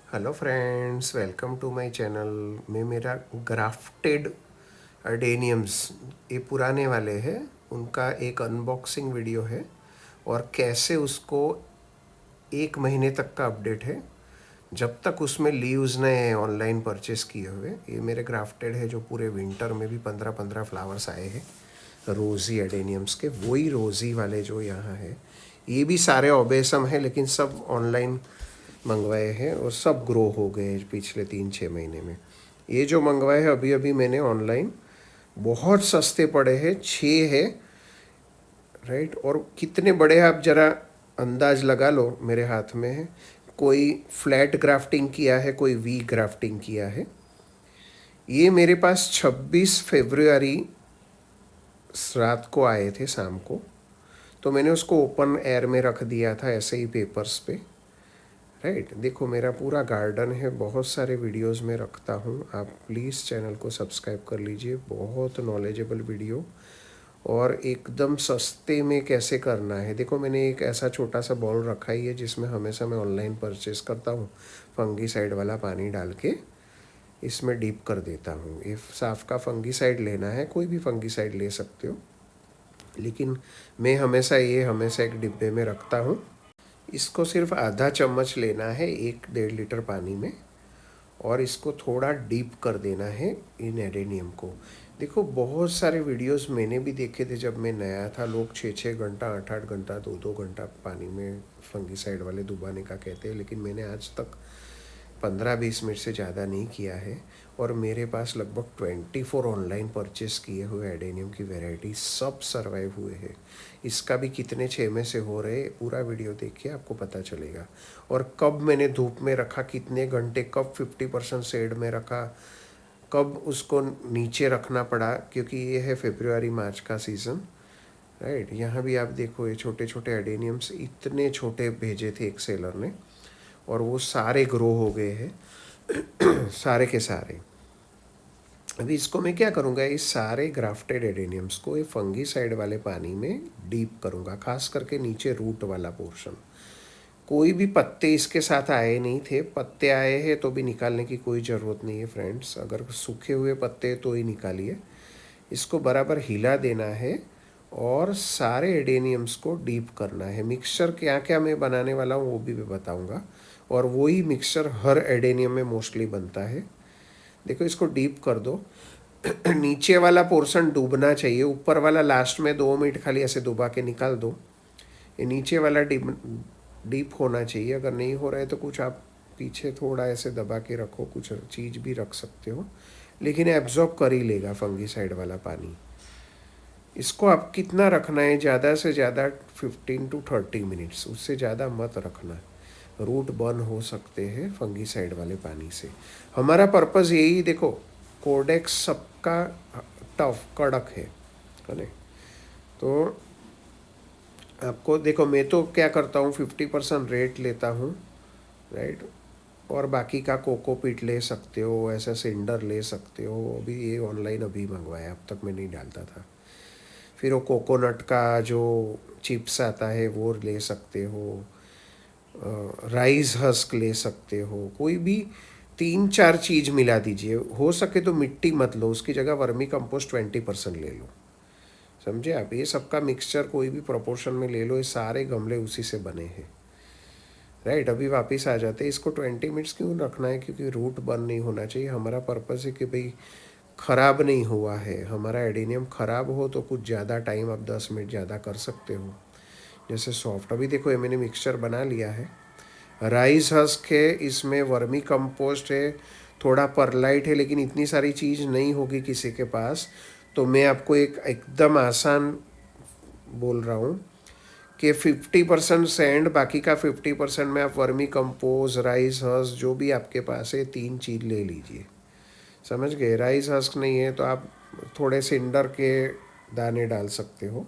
Hello friends, welcome to my channel में मेरा grafted अर्डेनियम्स ये पुराने वाले हैं, उनका एक अनबॉक्सिंग वीडियो है और कैसे उसको 1 महीने तक का अपडेट है जब तक उसमें लीव्स नए हैं ऑनलाइन परचेस किए हुए। ये मेरे ग्राफ्टेड है जो पूरे विंटर में भी 15-15 फ्लावर्स आए हैं रोज़ी एडेनियम्स के, वही रोज़ी वाले जो यहाँ है। ये भी सारे ओबेसम है लेकिन सब ऑनलाइन मंगवाए हैं और सब ग्रो हो गए पिछले 3-6 महीने में। ये जो मंगवाए हैं अभी अभी मैंने ऑनलाइन, बहुत सस्ते पड़े हैं, 6 है राइट। और कितने बड़े हैं आप ज़रा अंदाज लगा लो, मेरे हाथ में है। कोई फ्लैट ग्राफ्टिंग किया है, कोई वी ग्राफ्टिंग किया है। ये मेरे पास 26 फरवरी रात को आए थे, शाम को। तो मैंने उसको ओपन एयर में रख दिया था ऐसे ही पेपर्स पे, राइट। देखो मेरा पूरा गार्डन है, बहुत सारे वीडियोस में रखता हूँ, आप प्लीज़ चैनल को सब्सक्राइब कर लीजिए। बहुत नॉलेजेबल वीडियो और एकदम सस्ते में कैसे करना है। देखो मैंने एक ऐसा छोटा सा बॉल रखा ही है जिसमें हमेशा मैं ऑनलाइन परचेस करता हूँ। फंगीसाइड वाला पानी डाल के इसमें डीप कर देता हूँ। ये साफ का फंगीसाइड लेना है, कोई भी फंगीसाइड ले सकते हो, लेकिन मैं हमेशा एक डिब्बे में रखता हूँ। इसको सिर्फ आधा चम्मच लेना है 1-1.5 लीटर पानी में और इसको थोड़ा डीप कर देना है इन एडेनियम को। देखो बहुत सारे वीडियोस मैंने भी देखे थे जब मैं नया था, लोग 6-6 घंटा 8-8 घंटा 2-2 घंटा पानी में फंगीसाइड वाले डुबाने का कहते हैं, लेकिन मैंने आज तक 15-20 मिनट से ज़्यादा नहीं किया है। और मेरे पास लगभग 24 ऑनलाइन परचेस किए हुए एडेनियम की वैरायटी सब सर्वाइव हुए हैं। इसका भी कितने 6 में से हो रहे, पूरा वीडियो देखिए आपको पता चलेगा। और कब मैंने धूप में रखा, कितने घंटे, कब 50% शेड में रखा, कब उसको नीचे रखना पड़ा, क्योंकि ये है फरवरी मार्च का सीज़न, राइट। यहाँ भी आप देखो ये छोटे छोटे एडेनियम्स इतने छोटे भेजे थे एक सेलर ने और वो सारे ग्रो हो गए हैं सारे के सारे। अभी इसको मैं क्या करूँगा, इस सारे ग्राफ्टेड एडेनियम्स को ये फंगीसाइड वाले पानी में डीप करूँगा, खास करके नीचे रूट वाला पोर्शन। कोई भी पत्ते इसके साथ आए नहीं थे, पत्ते आए हैं तो भी निकालने की कोई ज़रूरत नहीं है फ्रेंड्स। अगर सूखे हुए पत्ते तो ही निकालिए। इसको बराबर हिला देना है और सारे एडेनियम्स को डीप करना है। मिक्सचर क्या क्या मैं बनाने वाला हूँ वो भी मैं बताऊँगा, और वही मिक्सचर हर एडेनियम में मोस्टली बनता है। देखो इसको डीप कर दो नीचे वाला पोर्शन डूबना चाहिए, ऊपर वाला लास्ट में 2 मिनट खाली ऐसे डुबा के निकाल दो। ये नीचे वाला डीप डीप होना चाहिए। अगर नहीं हो रहा है तो कुछ आप पीछे थोड़ा ऐसे दबा के रखो, कुछ चीज़ भी रख सकते हो, लेकिन एब्जॉर्ब कर ही लेगा फंगीसाइड वाला पानी। इसको आप कितना रखना है, ज़्यादा से ज़्यादा 15 to 30 मिनट्स, उससे ज़्यादा मत रखना। रूट बर्न हो सकते हैं फंगीसाइड वाले पानी से। हमारा पर्पज़ यही, देखो कोडेक्स सबका टफ कड़क है ना। तो आपको देखो मैं तो क्या करता हूँ, 50% रेट लेता हूँ, राइट। और बाकी का कोकोपीट ले सकते हो, ऐसा सिंडर ले सकते हो। अभी ये ऑनलाइन अभी मंगवाया, अब तक मैं नहीं डालता था। फिर वो कोकोनट का जो चिप्स आता है वो ले सकते हो, राइस हस्क ले सकते हो, कोई भी 3-4 चीज़ मिला दीजिए। हो सके तो मिट्टी मत लो, उसकी जगह वर्मी कंपोस्ट 20% ले लो, समझे आप। ये सबका मिक्सचर कोई भी प्रोपोर्शन में ले लो, ये सारे गमले उसी से बने हैं, राइट। अभी वापस आ जाते हैं। इसको 20 मिनट्स क्यों रखना है, क्योंकि रूट बर्न नहीं होना चाहिए। हमारा पर्पज़ है कि भाई ख़राब नहीं हुआ है, हमारा एडेनियम ख़राब हो तो कुछ ज़्यादा टाइम आप 10 मिनट ज़्यादा कर सकते हो, जैसे सॉफ्ट। अभी देखो ये मैंने मिक्सचर बना लिया है, राइस हस्क है, इसमें वर्मी कंपोस्ट है, थोड़ा परलाइट है, लेकिन इतनी सारी चीज़ नहीं होगी किसी के पास। तो मैं आपको एक एकदम आसान बोल रहा हूँ कि 50% सैंड, बाकी का 50% में आप वर्मी कंपोज, राइस हस्क, जो भी आपके पास है 3 चीज़ ले लीजिए, समझ गए। राइस हस्क नहीं है तो आप थोड़े सिंडर के दाने डाल सकते हो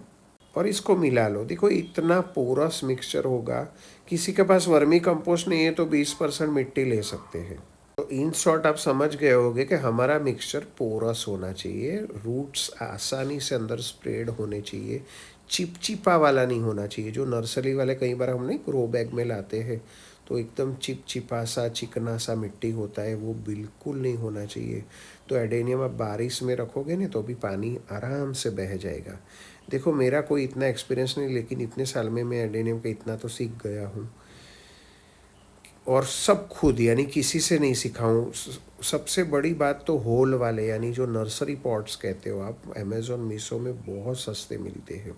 और इसको मिला लो। देखो इतना पोरस मिक्सचर होगा। किसी के पास वर्मी कंपोस्ट नहीं है तो 20% मिट्टी ले सकते हैं। तो इन शॉर्ट आप समझ गए होंगे कि हमारा मिक्सचर पोरस होना चाहिए, रूट्स आसानी से अंदर स्प्रेड होने चाहिए, चिपचिपा वाला नहीं होना चाहिए। जो नर्सरी वाले कई बार हम नहीं ग्रो बैग में लाते हैं तो एकदम चिपचिपा सा चिकना सा मिट्टी होता है, वो बिल्कुल नहीं होना चाहिए। तो एडेनियम आप बारिश में रखोगे ना तो भी पानी आराम से बह जाएगा। देखो मेरा कोई इतना एक्सपीरियंस नहीं, लेकिन इतने साल में मैं एडेनियम का इतना तो सीख गया हूँ, और सब खुद, यानी किसी से नहीं सीखा हूँ। सबसे बड़ी बात तो होल वाले, यानी जो नर्सरी पॉट्स कहते हो आप, अमेज़ोन मीशो में बहुत सस्ते मिलते हैं।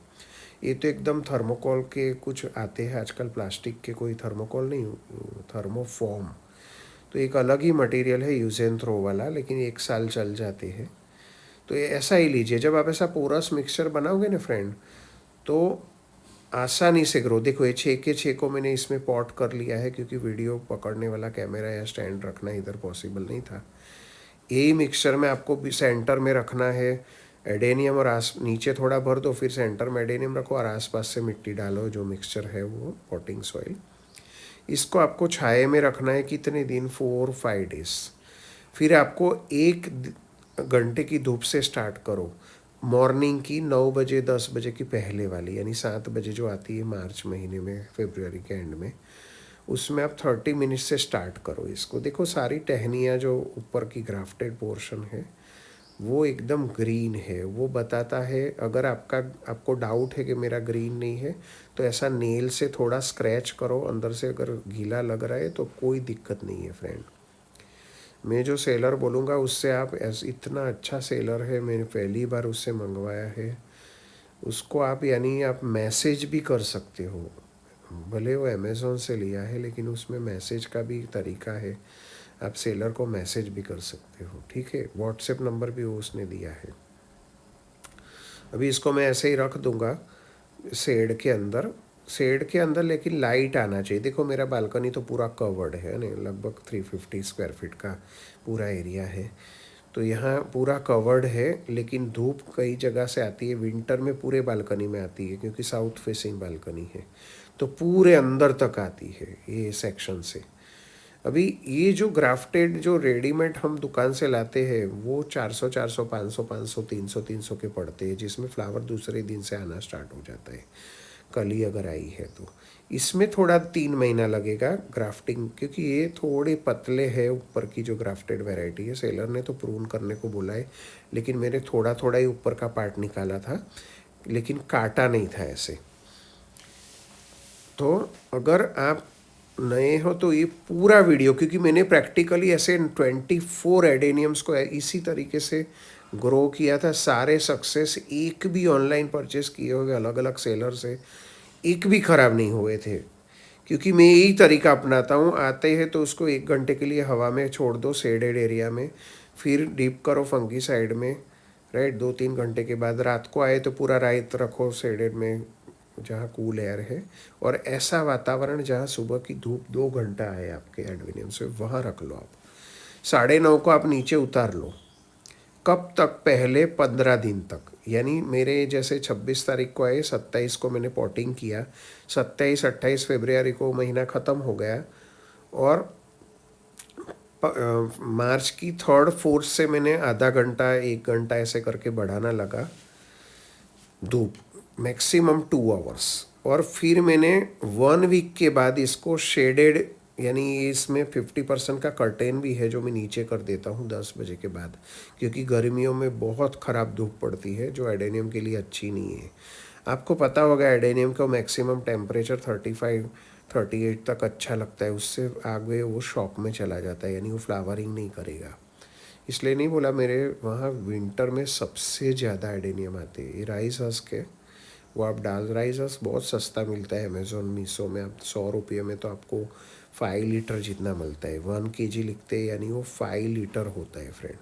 ये तो एकदम थर्मोकोल के कुछ आते हैं आजकल, प्लास्टिक के, कोई थर्मोकोल नहीं, थर्मोफॉर्म। तो एक अलग ही मटेरियल है, यूज एंड थ्रो वाला, लेकिन 1 साल चल जाते हैं। तो ये ऐसा ही लीजिए। जब आप ऐसा पोरस मिक्सचर बनाओगे ना फ्रेंड, तो आसानी से ग्रो। देखो ये 6 के 6 को मैंने इसमें पॉट कर लिया है, क्योंकि वीडियो पकड़ने वाला कैमरा या स्टैंड रखना इधर पॉसिबल नहीं था। यही मिक्सचर में आपको भी सेंटर में रखना है एडेनियम, और नीचे थोड़ा भर दो, फिर सेंटर में एडेनियम रखो और आसपास से मिट्टी डालो, जो मिक्सचर है वो पॉटिंग सॉइल। इसको आपको छाए में रखना है कितने दिन, 4-5 डेज। फिर आपको 1 घंटे की धूप से स्टार्ट करो, मॉर्निंग की 9 बजे 10 बजे की पहले वाली, यानी 7 बजे जो आती है मार्च महीने में, फरवरी के एंड में, उसमें आप 30 मिनट से स्टार्ट करो इसको। देखो सारी टहनियाँ जो ऊपर की ग्राफ्टेड पोर्शन है वो एकदम ग्रीन है, वो बताता है। अगर आपको डाउट है कि मेरा ग्रीन नहीं है, तो ऐसा नेल से थोड़ा स्क्रैच करो अंदर से, अगर गीला लग रहा है तो कोई दिक्कत नहीं है फ्रेंड। मैं जो सेलर बोलूँगा उससे आप इतना अच्छा सेलर है, मैंने पहली बार उससे मंगवाया है। उसको आप, यानी आप मैसेज भी कर सकते हो, भले वो अमेज़ोन से लिया है लेकिन उसमें मैसेज का भी तरीका है, आप सेलर को मैसेज भी कर सकते हो, ठीक है। व्हाट्सएप नंबर भी वो उसने दिया है। अभी इसको मैं ऐसे ही रख दूँगा शेड के अंदर, लेकिन लाइट आना चाहिए। देखो मेरा बालकनी तो पूरा कवर्ड है ना, लगभग 350 स्क्वायर फीट का पूरा एरिया है, तो यहाँ पूरा कवर्ड है, लेकिन धूप कई जगह से आती है। विंटर में पूरे बालकनी में आती है, क्योंकि साउथ फेसिंग बालकनी है, तो पूरे अंदर तक आती है ये सेक्शन से। अभी ये जो ग्राफ्टेड, जो रेडीमेड हम दुकान से लाते हैं, वो 400 400 500 500 300 300 के पड़ते हैं, जिसमें फ्लावर दूसरे दिन से आना स्टार्ट हो जाता है, कली अगर आई है तो। इसमें थोड़ा 3 महीना लगेगा ग्राफ्टिंग, क्योंकि ये थोड़े पतले है ऊपर की जो ग्राफ्टेड वैरायटी है। सेलर ने तो प्रून करने को बोला है, लेकिन मैंने थोड़ा थोड़ा ही ऊपर का पार्ट निकाला था, लेकिन काटा नहीं था ऐसे। तो अगर आप नए हो तो ये पूरा वीडियो, क्योंकि मैंने प्रैक्टिकली ऐसे 24 एडेनियम्स को इसी तरीके से ग्रो किया था, सारे सक्सेस, एक भी ऑनलाइन परचेस किए हुए अलग अलग सेलर से एक भी ख़राब नहीं हुए थे, क्योंकि मैं यही तरीका अपनाता हूँ। आते हैं तो उसको 1 घंटे के लिए हवा में छोड़ दो शेडेड एरिया में, फिर डीप करो फंगी साइड में, राइट। 2-3 घंटे के बाद रात को आए तो पूरा रात रखो शेडेड में, जहाँ कूल एयर है, और ऐसा वातावरण जहाँ सुबह की धूप 2 घंटा आए आपके एडवेनियम से, वहाँ रख लो आप। 9:30 को आप नीचे उतार लो। कब तक, पहले 15 दिन तक, यानी मेरे जैसे 26 तारीख को आए, 27 को मैंने पॉटिंग किया, 27-28 फरवरी को महीना ख़त्म हो गया, और मार्च की 3rd-4th से मैंने आधा घंटा 1 घंटा ऐसे करके बढ़ाना लगा धूप, मैक्सिमम 2 आवर्स। और फिर मैंने 1 वीक के बाद इसको शेडेड, यानी इसमें 50% का कर्टेन भी है जो मैं नीचे कर देता हूँ 10 बजे के बाद, क्योंकि गर्मियों में बहुत ख़राब धूप पड़ती है जो एडेनियम के लिए अच्छी नहीं है। आपको पता होगा एडेनियम का मैक्सिमम टेम्परेचर 35-38 तक अच्छा लगता है, उससे आगे वो शॉक में चला जाता है, यानी वो फ्लावरिंग नहीं करेगा। इसलिए नहीं बोला, मेरे वहाँ विंटर में सबसे ज़्यादा एडेनियम आते हैं। ये राइस हस्क है, वो आप डाल, राइस हस्क बहुत सस्ता मिलता है अमेज़ोन मीशो में, आप 100 रुपये में तो आपको 5 लीटर जितना मिलता है। 1 kg लिखते हैं, यानी वो 5 लीटर होता है फ्रेंड,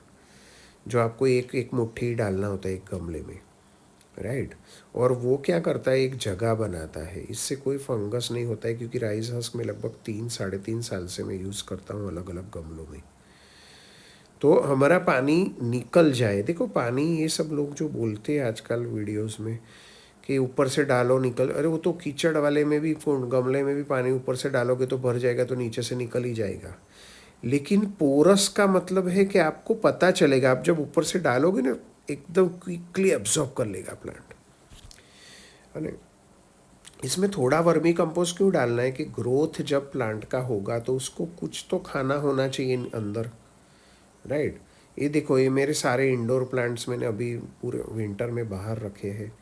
जो आपको एक एक मुट्ठी डालना होता है एक गमले में, राइट। और वो क्या करता है, एक जगह बनाता है, इससे कोई फंगस नहीं होता है, क्योंकि राइस हस्क में लगभग 3-3.5 साल से मैं यूज़ करता हूँ अलग अलग गमलों में। तो हमारा पानी निकल जाए, देखो पानी, ये सब लोग जो बोलते हैं आजकल वीडियोस में कि ऊपर से डालो निकल, अरे वो तो कीचड़ वाले में भी, गमले में भी पानी ऊपर से डालोगे तो भर जाएगा, तो नीचे से निकल ही जाएगा। लेकिन पोरस का मतलब है कि आपको पता चलेगा, आप जब ऊपर से डालोगे ना, एकदम क्विकली एब्जॉर्ब कर लेगा प्लांट, है ना। इसमें थोड़ा वर्मी कंपोस्ट क्यों डालना है कि ग्रोथ जब प्लांट का होगा तो उसको कुछ तो खाना होना चाहिए अंदर, राइट। ये देखो, ये मेरे सारे इंडोर प्लांट्स मैंने अभी पूरे विंटर में बाहर रखे हैं।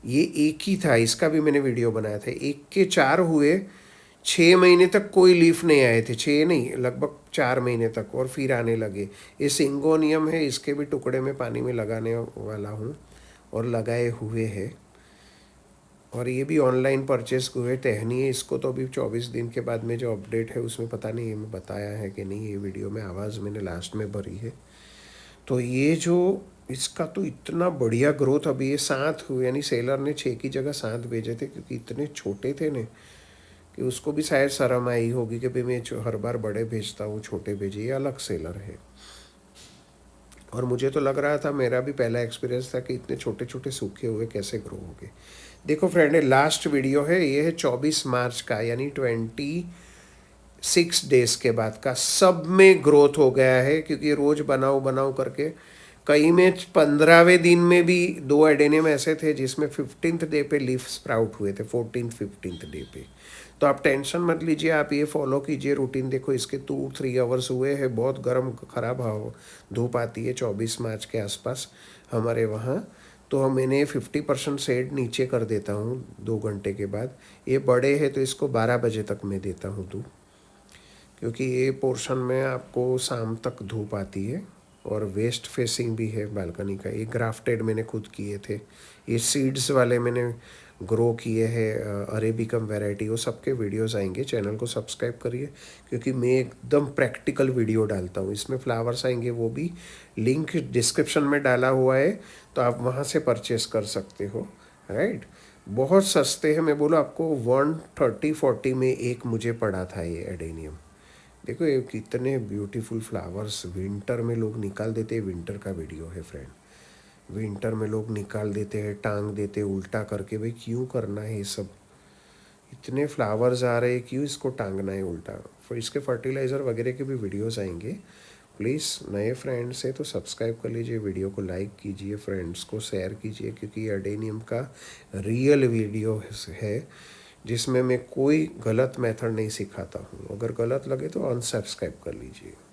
ये एक ही था, इसका भी मैंने वीडियो बनाया था, एक के चार हुए, 6 महीने तक कोई लीफ नहीं आए थे, 6 नहीं लगभग 4 महीने तक, और फिर आने लगे। ये सिंगोनियम है, इसके भी टुकड़े में पानी में लगाने वाला हूँ और लगाए हुए हैं। और ये भी ऑनलाइन परचेस हुए टहनी है, इसको तो अभी 24 दिन के बाद में जो अपडेट है उसमें पता नहीं, ये मैं बताया है कि नहीं, ये वीडियो में आवाज़ मैंने लास्ट में भरी है। तो ये जो इसका तो इतना बढ़िया ग्रोथ, अभी ये 7 हुए, यानी सेलर ने 6 की जगह 7 भेजे थे, क्योंकि इतने छोटे थे ना कि उसको भी शायद शर्म आई होगी कि भाई मैं हर बार बड़े भेजता हूँ, छोटे भेजे, ये अलग सेलर है। और मुझे तो लग रहा था, मेरा भी पहला एक्सपीरियंस था कि इतने छोटे छोटे सूखे हुए कैसे ग्रो होंगे। देखो फ्रेंड, ये लास्ट वीडियो है, ये है 24 मार्च का, यानी 26 डेज के बाद का। सब में ग्रोथ हो गया है, क्योंकि रोज बनाओ बनाओ करके, कई में 15वें दिन में भी 2 एडेनियम ऐसे थे जिसमें 15th डे पे लीफ स्प्राउट हुए थे, 14th-15th डे पे। तो आप टेंशन मत लीजिए, आप ये फॉलो कीजिए रूटीन। देखो, इसके 2-3 आवर्स हुए हैं, बहुत गर्म खराब हवा धूप आती है 24 मार्च के आसपास हमारे वहाँ। तो मैंने 50% शेड नीचे कर देता हूँ 2 घंटे के बाद। ये बड़े हैं तो इसको 12 बजे तक मैं देता हूँ धूप, क्योंकि ये पोर्शन में आपको शाम तक धूप आती है। और वेस्ट फेसिंग भी है बालकनी का। ये ग्राफ्टेड मैंने खुद किए थे, ये सीड्स वाले मैंने ग्रो किए हैं, अरेबिकम वैरायटी। वो सबके वीडियोस आएंगे, चैनल को सब्सक्राइब करिए, क्योंकि मैं एकदम प्रैक्टिकल वीडियो डालता हूँ। इसमें फ्लावर्स आएंगे, वो भी लिंक डिस्क्रिप्शन में डाला हुआ है, तो आप वहाँ से परचेस कर सकते हो, राइट। बहुत सस्ते हैं, मैं बोलूँ आपको 130-40 में एक मुझे पड़ा था ये एडेनियम। देखो ये कितने ब्यूटीफुल फ्लावर्स विंटर में लोग निकाल देते हैं। विंटर का वीडियो है फ्रेंड, विंटर में लोग निकाल देते हैं, टांग देते हैं उल्टा करके। भाई क्यों करना है ये सब, इतने फ्लावर्स आ रहे हैं, क्यों इसको टांगना है उल्टा। फिर इसके फर्टिलाइज़र वगैरह के भी वीडियोस आएंगे। प्लीज़ नए फ्रेंड्स है तो सब्सक्राइब कर लीजिए, वीडियो को लाइक कीजिए, फ्रेंड्स को शेयर कीजिए, क्योंकि ये अडेनियम का रियल वीडियो है, जिसमें मैं कोई गलत मेथड नहीं सिखाता हूँ। अगर गलत लगे तो अनसब्सक्राइब कर लीजिए।